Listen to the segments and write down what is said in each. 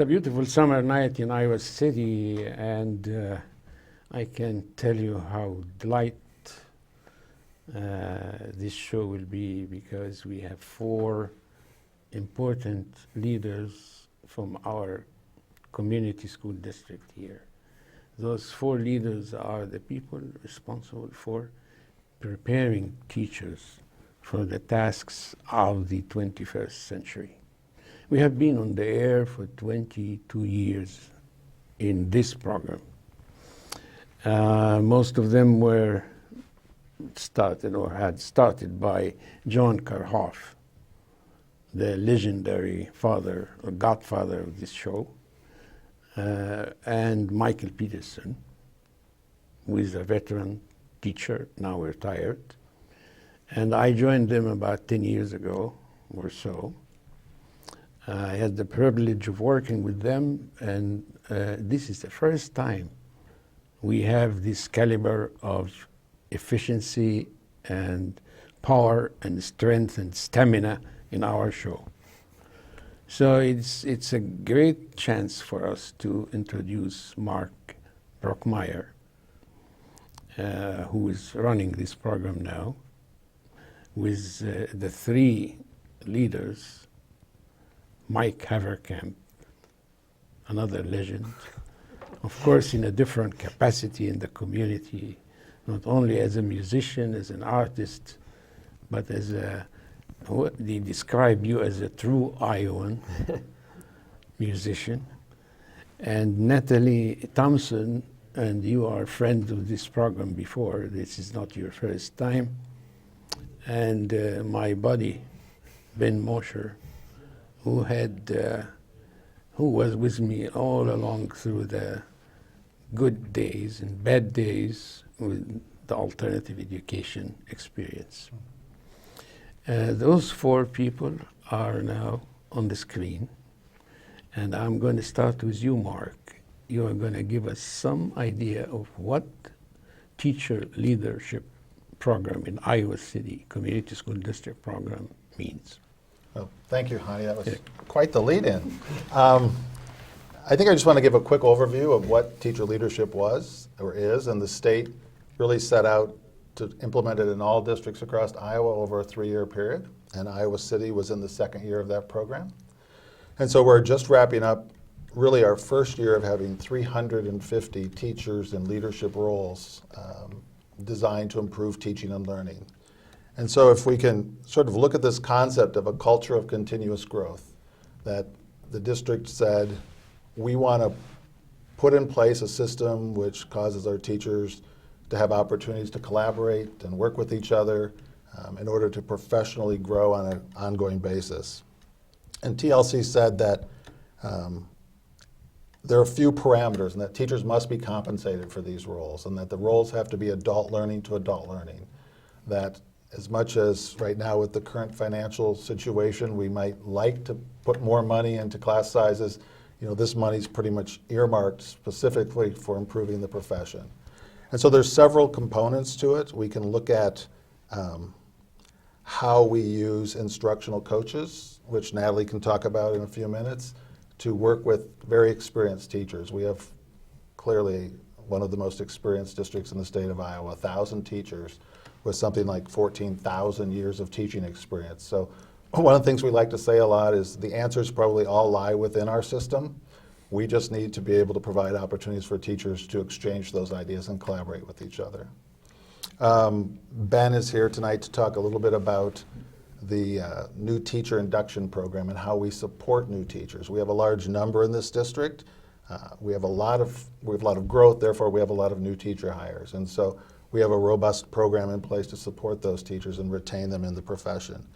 a beautiful summer night in Iowa City, and I can tell you how delight this show will be, because we have 4 important leaders from our community school district here. Those 4 leaders are the people responsible for preparing teachers for the tasks of the 21st century. We have been on the air for 22 years in this program. Most of them were started or had started by John Karhoff, the legendary father or godfather of this show, and Michael Peterson, who is a veteran teacher, now retired. And I joined them about 10 years ago or so. I had the privilege of working with them, and this is the first time we have this caliber of efficiency and power and strength and stamina in our show. So it's a great chance for us to introduce Mark Brockmeyer, who is running this program now, with the 3 leaders: Mike Haverkamp, another legend, of course in a different capacity in the community, not only as a musician, as an artist, but as what they describe you as a true Iowan musician. And Natalie Thompson, and you are friends of this program before, this is not your first time. And my buddy, Ben Mosher, who was with me all along through the good days and bad days with the alternative education experience. Those 4 people are now on the screen, and I'm going to start with you, Mark. You are going to give us some idea of what teacher leadership program in Iowa City Community School District program means. Well, thank you, Hani. That was quite the lead-in. I think I just want to give a quick overview of what teacher leadership was or is, and the state really set out to implement it in all districts across Iowa over a 3-year period, and Iowa City was in the 2nd year of that program. And so we're just wrapping up really our 1st year of having 350 teachers in leadership roles designed to improve teaching and learning. And so if we can sort of look at this concept of a culture of continuous growth, that the district said, we want to put in place a system which causes our teachers to have opportunities to collaborate and work with each other in order to professionally grow on an ongoing basis. And TLC said that there are a few parameters, and that teachers must be compensated for these roles, and that the roles have to be adult learning to adult learning. That as much as right now with the current financial situation, we might like to put more money into class sizes, this money's pretty much earmarked specifically for improving the profession. And so there's several components to it. We can look at how we use instructional coaches, which Natalie can talk about in a few minutes, to work with very experienced teachers. We have clearly one of the most experienced districts in the state of Iowa, 1,000 teachers with something like 14,000 years of teaching experience. So one of the things we like to say a lot is the answers probably all lie within our system. We just need to be able to provide opportunities for teachers to exchange those ideas and collaborate with each other. Ben is here tonight to talk a little bit about the new teacher induction program and how we support new teachers. We have a large number in this district. We have a lot of growth, therefore we have a lot of new teacher hires. And so we have a robust program in place to support those teachers and retain them in the profession.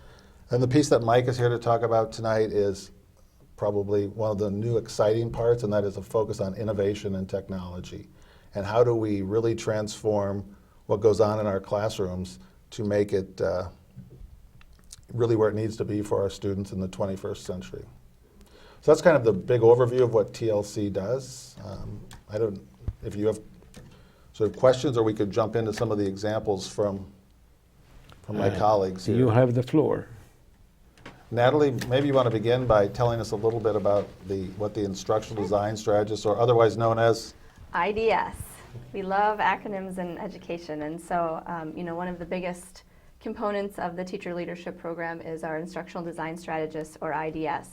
And the piece that Mike is here to talk about tonight is probably one of the new exciting parts, and that is a focus on innovation and technology. And how do we really transform what goes on in our classrooms to make it really where it needs to be for our students in the 21st century. So that's kind of the big overview of what TLC does. I don't, if you have sort of questions, or we could jump into some of the examples from my colleagues here. You have the floor. Natalie, maybe you want to begin by telling us a little bit about what the Instructional Design Strategists, or otherwise known as IDS. We love acronyms in education, and so one of the biggest components of the teacher leadership program is our Instructional Design Strategists, or IDS.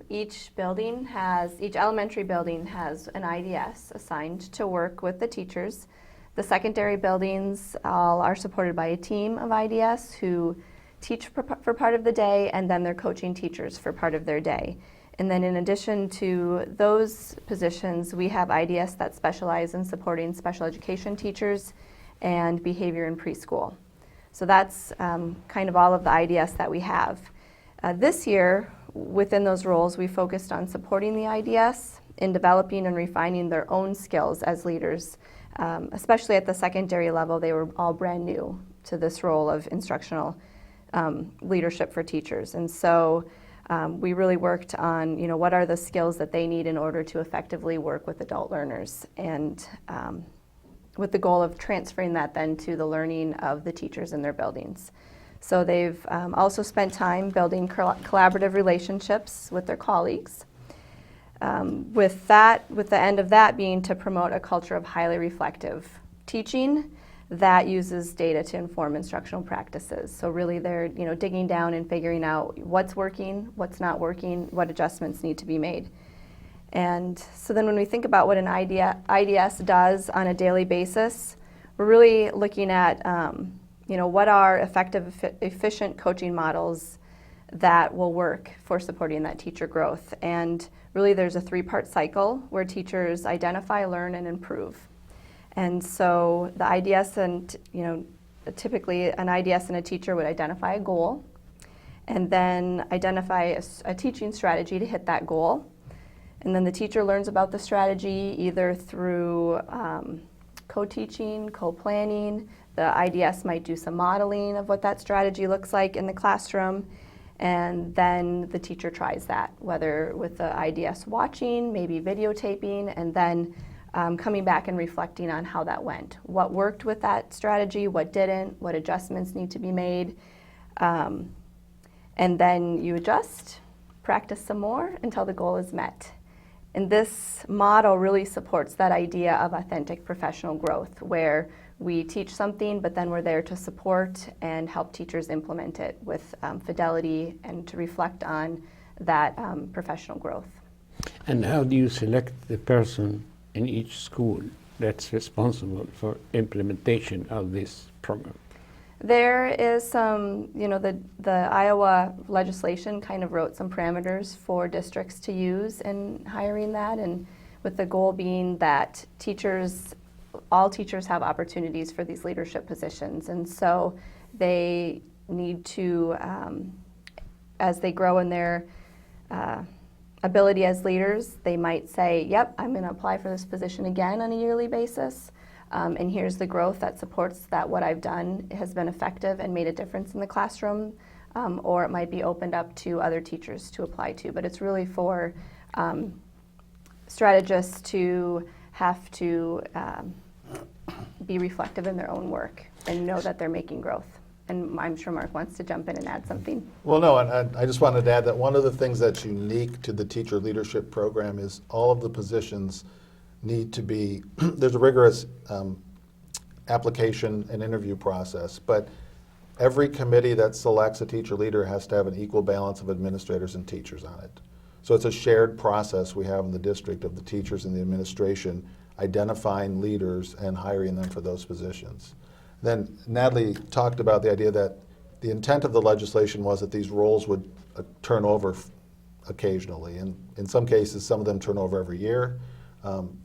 Each elementary building has an IDS assigned to work with the teachers. The secondary buildings all are supported by a team of IDS who teach for part of the day, and then they're coaching teachers for part of their day. And then in addition to those positions, we have IDS that specialize in supporting special education teachers and behavior in preschool. So that's kind of all of the IDS that we have. This year, within those roles, we focused on supporting the IDS in developing and refining their own skills as leaders. Especially at the secondary level, they were all brand new to this role of instructional leadership for teachers. And so we really worked on, what are the skills that they need in order to effectively work with adult learners, and with the goal of transferring that then to the learning of the teachers in their buildings. So they've also spent time building collaborative relationships with their colleagues. With the end of that being to promote a culture of highly reflective teaching that uses data to inform instructional practices. So really they're digging down and figuring out what's working, what's not working, what adjustments need to be made. And so then when we think about what an IDS does on a daily basis, we're really looking at what are effective, efficient coaching models that will work for supporting that teacher growth. And really there's a 3-part cycle where teachers identify, learn, and improve. And so the IDS and, typically an IDS and a teacher would identify a goal, and then identify a teaching strategy to hit that goal. And then the teacher learns about the strategy either through co-teaching, co-planning. The IDS might do some modeling of what that strategy looks like in the classroom. And then the teacher tries that, whether with the IDS watching, maybe videotaping, and then coming back and reflecting on how that went. What worked with that strategy, what didn't, what adjustments need to be made. And then you adjust, practice some more until the goal is met. And this model really supports that idea of authentic professional growth, where we teach something, but then we're there to support and help teachers implement it with fidelity and to reflect on that professional growth. And how do you select the person in each school that's responsible for implementation of this program? There is some, the Iowa legislation kind of wrote some parameters for districts to use in hiring that, and with the goal being that all teachers have opportunities for these leadership positions. And so they need to, as they grow in their ability as leaders, they might say, yep, I'm going to apply for this position again on a yearly basis. And here's the growth that supports that what I've done has been effective and made a difference in the classroom, or it might be opened up to other teachers to apply to. But it's really for strategists to have to be reflective in their own work and know that they're making growth. And I'm sure Mark wants to jump in and add something. Well, no, and I just wanted to add that one of the things that's unique to the teacher leadership program is all of the positions need to be, there's a rigorous application and interview process, but every committee that selects a teacher leader has to have an equal balance of administrators and teachers on it. So it's a shared process we have in the district of the teachers and the administration identifying leaders and hiring them for those positions. Then Natalie talked about the idea that the intent of the legislation was that these roles would turn over occasionally. And in some cases, some of them turn over every year.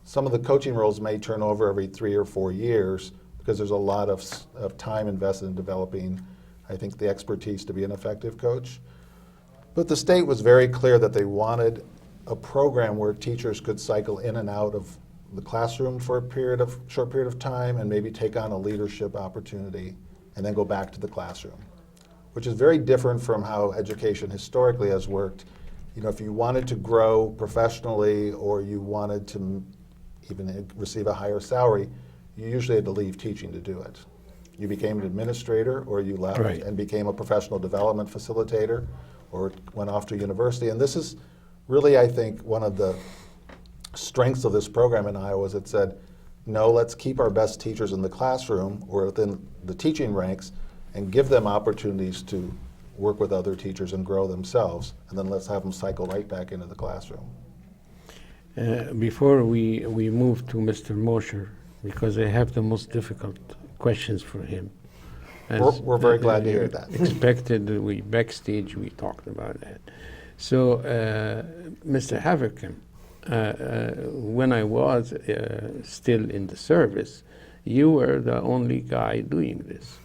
Some of the coaching roles may turn over every 3 or 4 years because there's a lot of time invested in developing, I think, the expertise to be an effective coach. But the state was very clear that they wanted a program where teachers could cycle in and out of the classroom for a short period of time and maybe take on a leadership opportunity and then go back to the classroom, which is very different from how education historically has worked. If you wanted to grow professionally or you wanted to even receive a higher salary, you usually had to leave teaching to do it. You became an administrator or you left and became a professional development facilitator, or went off to university. And this is really, I think, one of the strengths of this program in Iowa is it said, no, let's keep our best teachers in the classroom or within the teaching ranks and give them opportunities to work with other teachers and grow themselves, and then let's have them cycle right back into the classroom. Before we move to Mr. Mosher, because I have the most difficult questions for him. We're very glad to hear that. Expected, we backstage, we talked about that. So, Mr. Haverkamp, when I was still in the service, you were the only guy doing this.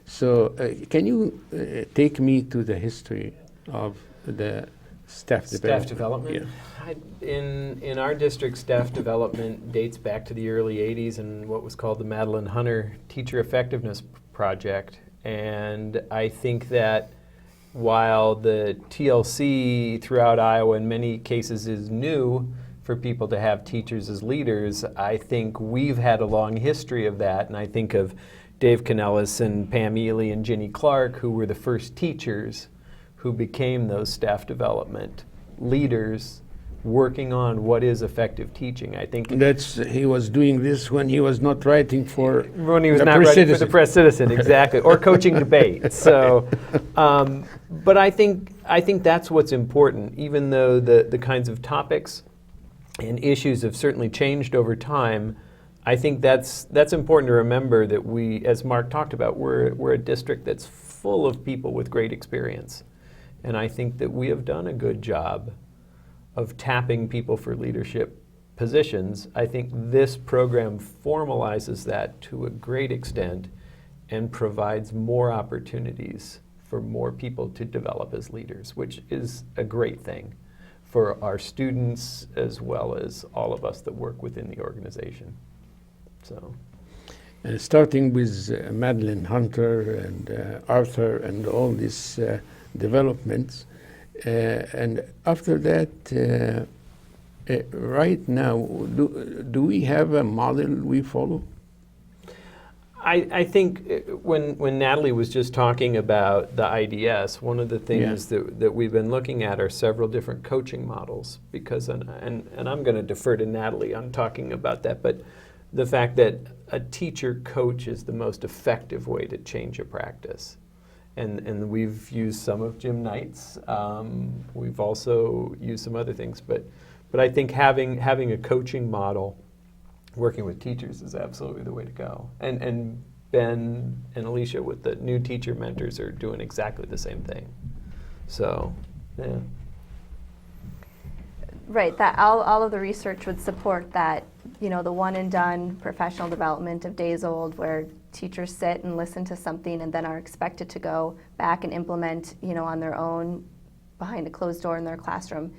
So can you take me to the history of the staff development? Staff development? Yeah. In our district, staff development dates back to the early 80s and what was called the Madeline Hunter Teacher Effectiveness Project. And I think that while the TLC throughout Iowa in many cases is new for people to have teachers as leaders, I think we've had a long history of that. And I think of Dave Canellis and Pam Ely and Ginny Clark, who were the first teachers who became those staff development leaders working on what is effective teaching. I think He was doing this when he was not writing for when he was the not Press writing for Citizen. the Press Citizen, exactly, or coaching debates. So, but I think that's what's important. Even though the kinds of topics and issues have certainly changed over time, I think that's important to remember that we, as Mark talked about, we're a district that's full of people with great experience, and I think that we have done a good job of tapping people for leadership positions. I think this program formalizes that to a great extent and provides more opportunities for more people to develop as leaders, which is a great thing for our students as well as all of us that work within the organization. So, Starting with Madeline Hunter and Arthur and all these developments. And after that, right now, do we have a model we follow? I think when Natalie was just talking about the IDS, one of the things that we've been looking at are several different coaching models, because, and I'm going to defer to Natalie on talking about that, but the fact that a teacher coach is the most effective way to change a practice. And we've used some of Jim Knight's. We've also used some other things, but I think having a coaching model, working with teachers, is absolutely the way to go. And Ben and Alicia with the new teacher mentors are doing exactly the same thing. So, yeah. Right, that all of the research would support that, the one and done professional development of days old, where teachers sit and listen to something and then are expected to go back and implement, on their own behind a closed door in their classroom.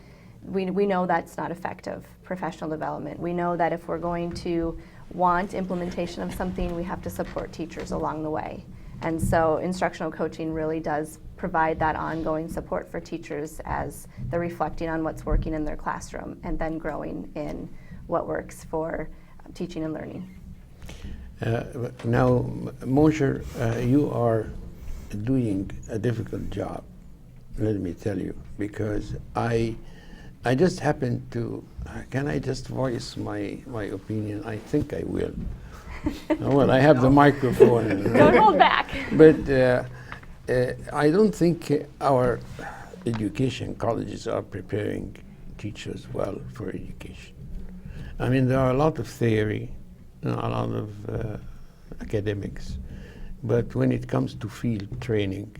We know that's not effective professional development. We know that if we're going to want implementation of something, we have to support teachers along the way. And so instructional coaching really does provide that ongoing support for teachers as they're reflecting on what's working in their classroom and then growing in what works for teaching and learning. Now, Mosher, you are doing a difficult job, let me tell you, because I just happen to, can I just voice my opinion? I think I will. Well, I have the microphone. Don't hold back. But I don't think our education colleges are preparing teachers well for education. I mean, there are a lot of theory, a lot of academics, but when it comes to field training,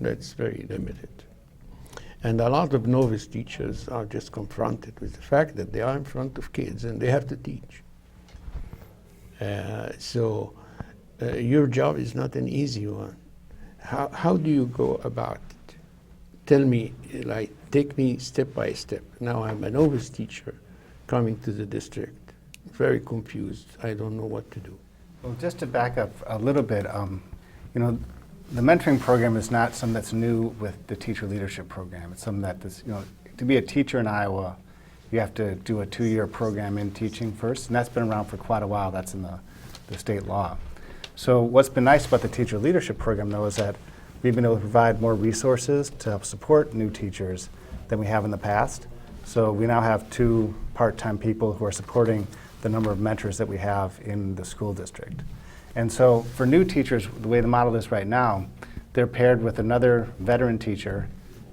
that's very limited. And a lot of novice teachers are just confronted with the fact that they are in front of kids and they have to teach. So your job is not an easy one. How do you go about it? Tell me, take me step by step. Now I'm a novice teacher coming to the district, very confused. I don't know what to do. Well, just to back up a little bit, the mentoring program is not something that's new with the teacher leadership program. It's something that to be a teacher in Iowa, you have to do a 2-year program in teaching first, and that's been around for quite a while. That's in the state law. So what's been nice about the teacher leadership program, though, is that we've been able to provide more resources to help support new teachers than we have in the past. So we now have 2 part-time people who are supporting the number of mentors that we have in the school district. And so for new teachers, the way the model is right now, they're paired with another veteran teacher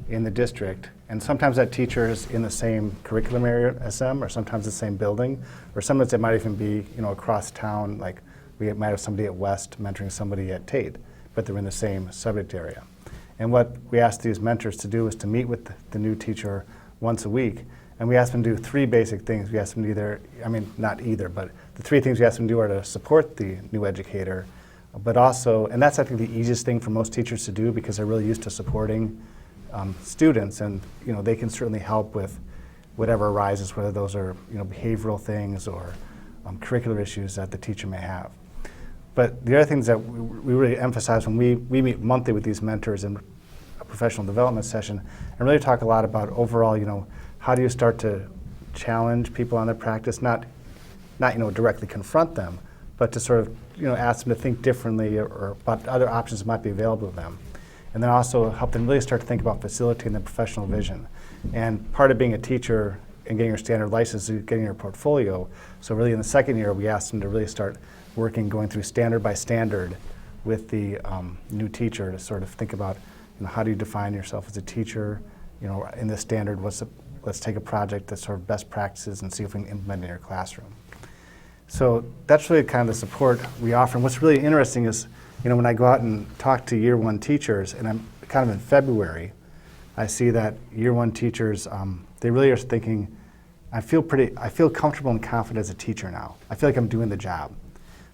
in the district, and sometimes that teacher is in the same curriculum area as them, or sometimes the same building, or sometimes it might even be, you know, across town, like we might have somebody at West mentoring somebody at Tate, but they're in the same subject area. And what we ask these mentors to do is to meet with the new teacher once a week, and we ask them to do 3 basic things. We ask them to either, I mean, not either, but the 3 things we ask them to do are to support the new educator, but also, and that's I think the easiest thing for most teachers to do because they're really used to supporting students, and you know they can certainly help with whatever arises, whether those are, you know, behavioral things or curricular issues that the teacher may have. But the other things that we really emphasize when we meet monthly with these mentors in a professional development session, and really talk a lot about overall, you know, how do you start to challenge people on their practice, not you know directly confront them, but to sort of, you know, ask them to think differently or about other options that might be available to them. And then also help them really start to think about facilitating their professional vision. And part of being a teacher and getting your standard license is getting your portfolio. So really in the second year, we asked them to really start working, going through standard by standard with the new teacher to sort of think about, you know, how do you define yourself as a teacher? You know, in this standard, let's take a project that's sort of best practices and see if we can implement it in your classroom. So that's really kind of the support we offer. And what's really interesting is, you know, when I go out and talk to year 1 teachers, and I'm kind of in February, I see that year 1 teachers, they really are thinking, I feel comfortable and confident as a teacher now. I feel like I'm doing the job.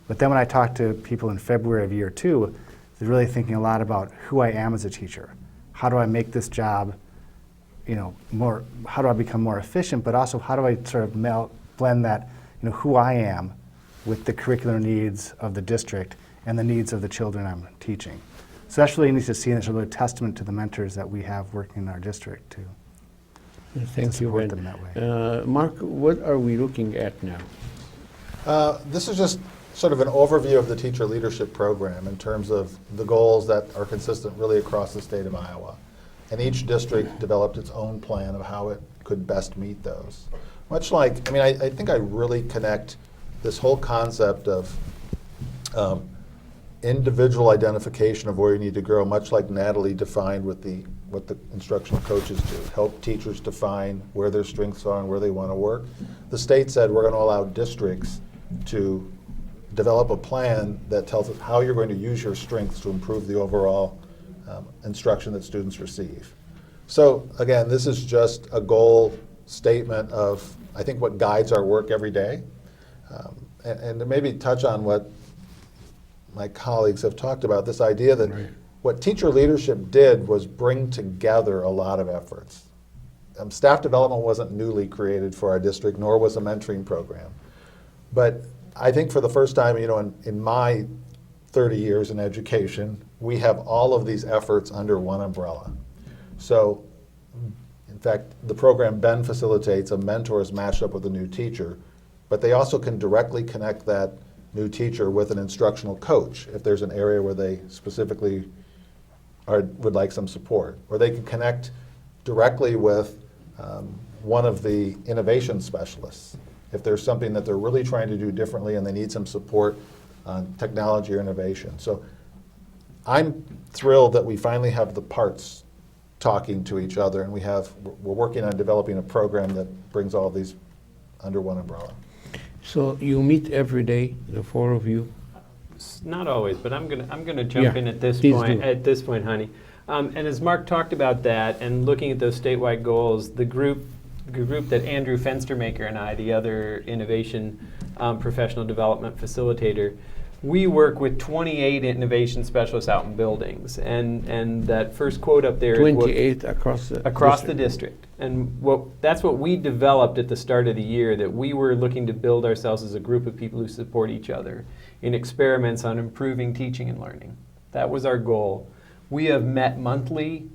But then when I talk to people in February of year 2, they're really thinking a lot about who I am as a teacher. How do I make this job, you know, how do I become more efficient, but also how do I sort of blend that, you know, who I am with the curricular needs of the district and the needs of the children I'm teaching. So that's really neat to see, and it's a really testament to the mentors that we have working in our district to Thank you, support Ben. them that way. Mark, what are we looking at now? This is just sort of an overview of the teacher leadership program in terms of the goals that are consistent really across the state of Iowa. And each district developed its own plan of how it could best meet those. Much like, I mean, I think I really connect this whole concept of individual identification of where you need to grow, much like Natalie defined with what the instructional coaches do, help teachers define where their strengths are and where they want to work. The state said we're going to allow districts to develop a plan that tells us how you're going to use your strengths to improve the overall instruction that students receive. So again, this is just a goal statement of, I think, what guides our work every day. And to maybe touch on what my colleagues have talked about, this idea that Right. what teacher leadership did was bring together a lot of efforts. Staff development wasn't newly created for our district, nor was a mentoring program. But I think for the first time, you know, in my 30 years in education, we have all of these efforts under one umbrella. So, in fact, the program Ben facilitates, a mentor is matched up with a new teacher, but they also can directly connect that new teacher with an instructional coach if there's an area where they specifically would like some support. Or they can connect directly with one of the innovation specialists if there's something that they're really trying to do differently and they need some support on technology or innovation. So I'm thrilled that we finally have the parts talking to each other, and we're working on developing a program that brings all of these under one umbrella. So you meet every day, the 4 of you? Not always, but I'm gonna jump Yeah, in at this please point. do. At this point, honey. And as Mark talked about that, and looking at those statewide goals, the group that Andrew Fenstermaker and I, the other innovation professional development facilitator, we work with 28 innovation specialists out in buildings, and that first quote up there. 28 across the The district. And that's what we developed at the start of the year, that we were looking to build ourselves as a group of people who support each other in experiments on improving teaching and learning. That was our goal. We have met monthly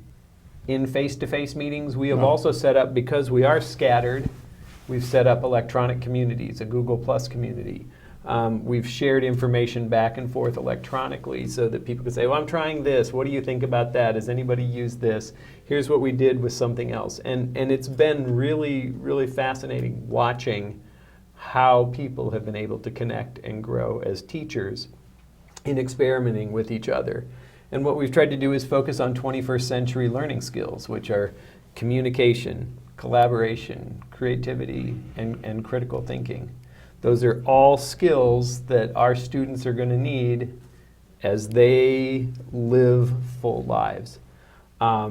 in face-to-face meetings. We have Wow. also set up, because we are scattered, we've set up electronic communities, a Google Plus community. We've shared information back and forth electronically so that people can say, well, I'm trying this. What do you think about that? Has anybody used this? Here's what we did with something else. And it's been really, really fascinating watching how people have been able to connect and grow as teachers in experimenting with each other. And what we've tried to do is focus on 21st century learning skills, which are communication, collaboration, creativity, and critical thinking. Those are all skills that our students are going to need as they live full lives. I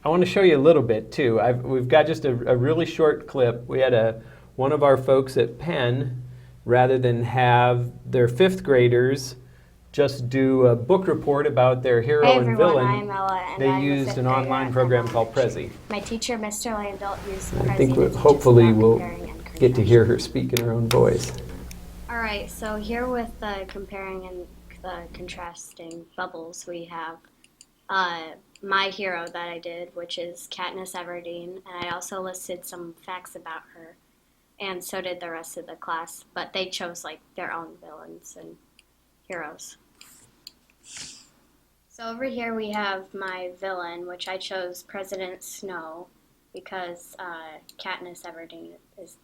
want to show you a little bit too. We've got just a really short clip. We had one of our folks at Penn, rather than have their 5th graders just do a book report about their hero Hey and everyone, villain, I'm Ella, and they I'm a used fifth an grader online at program Penn called Elementary. Prezi. My teacher, Mr. Landelt, used I Prezi think to teach us hopefully about we'll comparing and get to contrasting. hear her speak in her own voice. All right, so here with the comparing and the contrasting bubbles, we have my hero that I did, which is Katniss Everdeen, and I also listed some facts about her, and so did the rest of the class, but they chose like their own villains and heroes. So over here we have my villain, which I chose President Snow, because Katniss Everdeen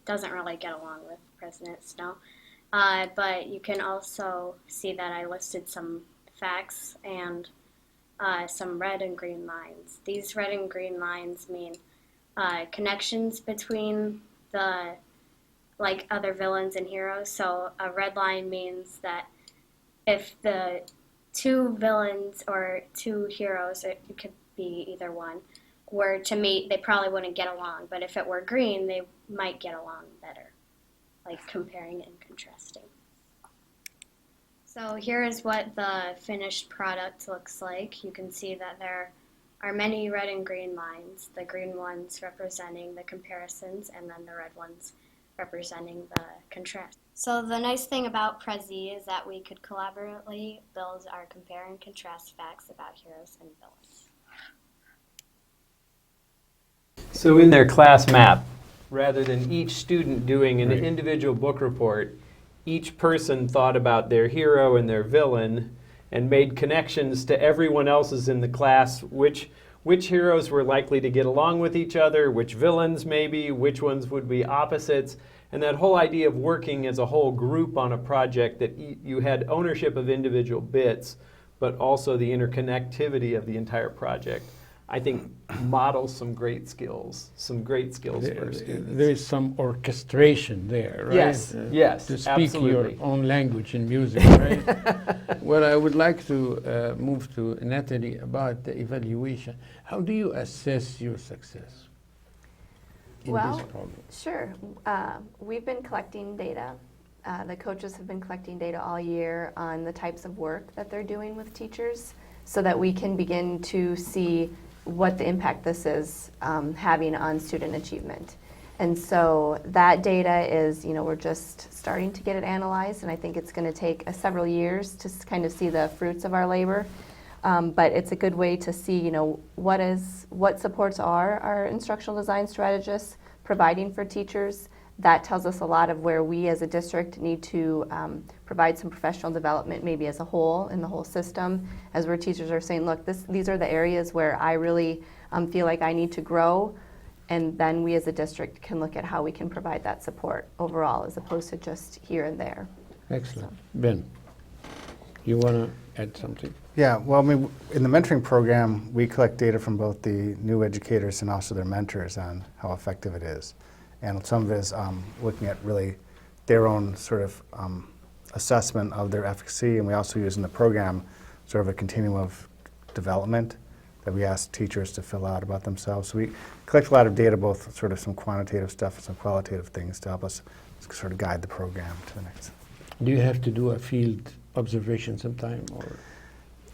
doesn't really get along with President Snow. But you can also see that I listed some facts and some red and green lines. These red and green lines mean connections between the other villains and heroes. So a red line means that if the 2 villains or 2 heroes, it could be either one, were to meet, they probably wouldn't get along. But if it were green, they might get along better, like comparing and contrasting. So here is what the finished product looks like. You can see that there are many red and green lines, the green ones representing the comparisons and then the red ones representing the contrast. So the nice thing about Prezi is that we could collaboratively build our compare and contrast facts about heroes and villains. So in their class map, rather than each student doing an Right. individual book report, each person thought about their hero and their villain and made connections to everyone else's in the class, which heroes were likely to get along with each other, which villains maybe, which ones would be opposites, and that whole idea of working as a whole group on a project that you had ownership of individual bits, but also the interconnectivity of the entire project, I think models some great skills for our students. There is some orchestration there, right? Yes, yes, To speak absolutely. your own language in music, right? Well, I would like to move to Natalie about the evaluation. How do you assess your success in Well, this program? Sure. We've been collecting data. The coaches have been collecting data all year on the types of work that they're doing with teachers so that we can begin to see what the impact this is having on student achievement. And so that data is, we're just starting to get it analyzed, and I think it's going to take several years to kind of see the fruits of our labor. But it's a good way to see, what supports are our instructional design strategists providing for teachers. That tells us a lot of where we as a district need to provide some professional development, maybe as a whole, in the whole system, as where teachers are saying, look, these are the areas where I really feel like I need to grow, and then we as a district can look at how we can provide that support overall, as opposed to just here and there. Excellent. Ben, you want to add something? Yeah, well, in the mentoring program, we collect data from both the new educators and also their mentors on how effective it is. And some of it is looking at really their own sort of assessment of their efficacy. And we also use in the program sort of a continuum of development that we ask teachers to fill out about themselves. So we collect a lot of data, both sort of some quantitative stuff and some qualitative things to help us sort of guide the program to the next. Do you have to do a field observation sometime, or?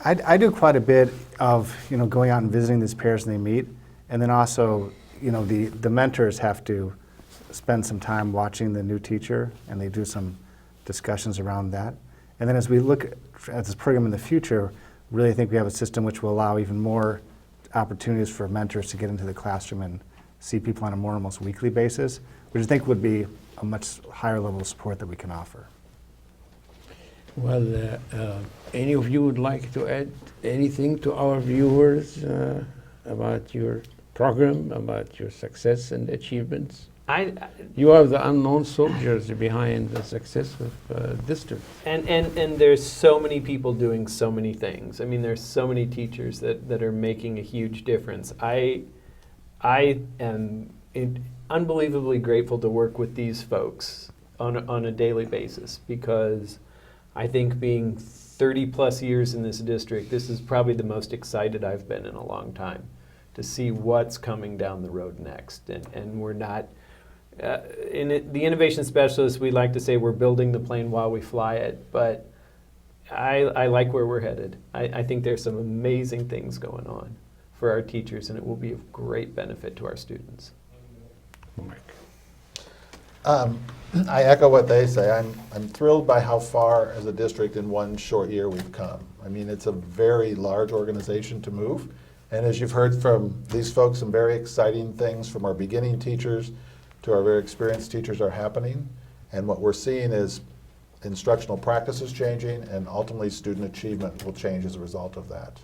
I do quite a bit of going out and visiting these pairs they meet, and then also the mentors have to spend some time watching the new teacher, and they do some discussions around that. And then as we look at this program in the future, really think we have a system which will allow even more opportunities for mentors to get into the classroom and see people on a more almost weekly basis, which I think would be a much higher level of support that we can offer. Well, any of you would like to add anything to our viewers about your program, about your success and achievements? You are the unknown soldiers behind the success of district. And there's so many people doing so many things. I mean, there's so many teachers that are making a huge difference. I am unbelievably grateful to work with these folks on a daily basis, because I think being 30 plus years in this district, this is probably the most excited I've been in a long time to see what's coming down the road next. And we're not, the innovation specialists, we like to say we're building the plane while we fly it, but I like where we're headed. I think there's some amazing things going on for our teachers, and it will be of great benefit to our students. I echo what they say. I'm thrilled by how far as a district in one short year we've come. I mean, it's a very large organization to move. And as you've heard from these folks, some very exciting things from our beginning teachers to our very experienced teachers are happening. And what we're seeing is instructional practices changing, and ultimately student achievement will change as a result of that.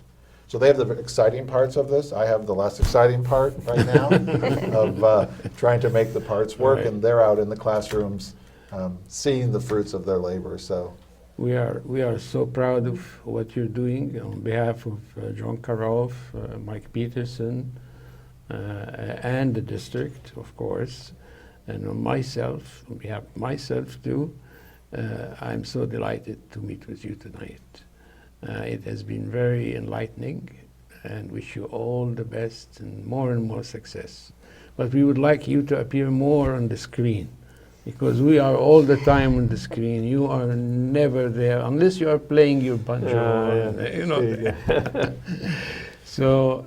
So they have the exciting parts of this. I have the less exciting part right now of trying to make the parts work, and they're out in the classrooms seeing the fruits of their labor. So we are so proud of what you're doing on behalf of John Karoff, Mike Peterson, and the district, of course, and on myself, on behalf of myself too. I'm so delighted to meet with you tonight. It has been very enlightening, and wish you all the best and more success. But we would like you to appear more on the screen, because we are all the time on the screen. You are never there unless you are playing your banjo. You know. So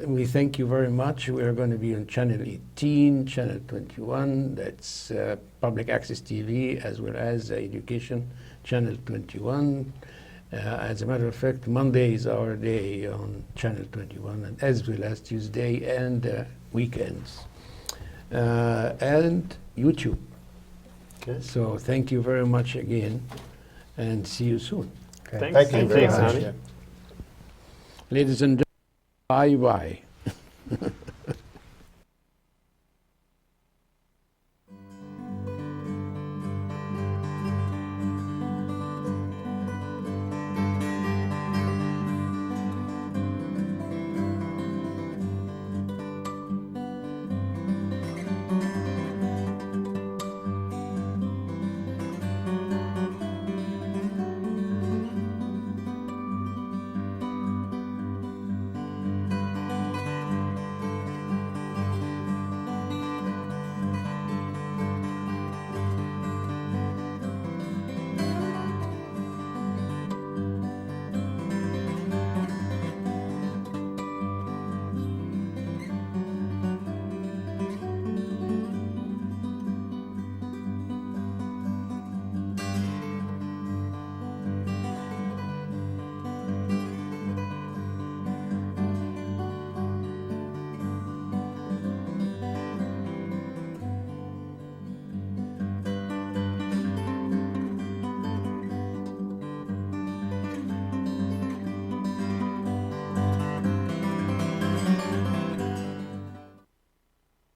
we thank you very much. We are going to be on Channel 18, Channel 21. That's Public Access TV, as well as Education Channel 21. As a matter of fact, Monday is our day on Channel 21, and as well as Tuesday and weekends. And YouTube. Okay. So thank you very much again, and see you soon. thank you very Thanks, much. Hani. Ladies and gentlemen, bye-bye.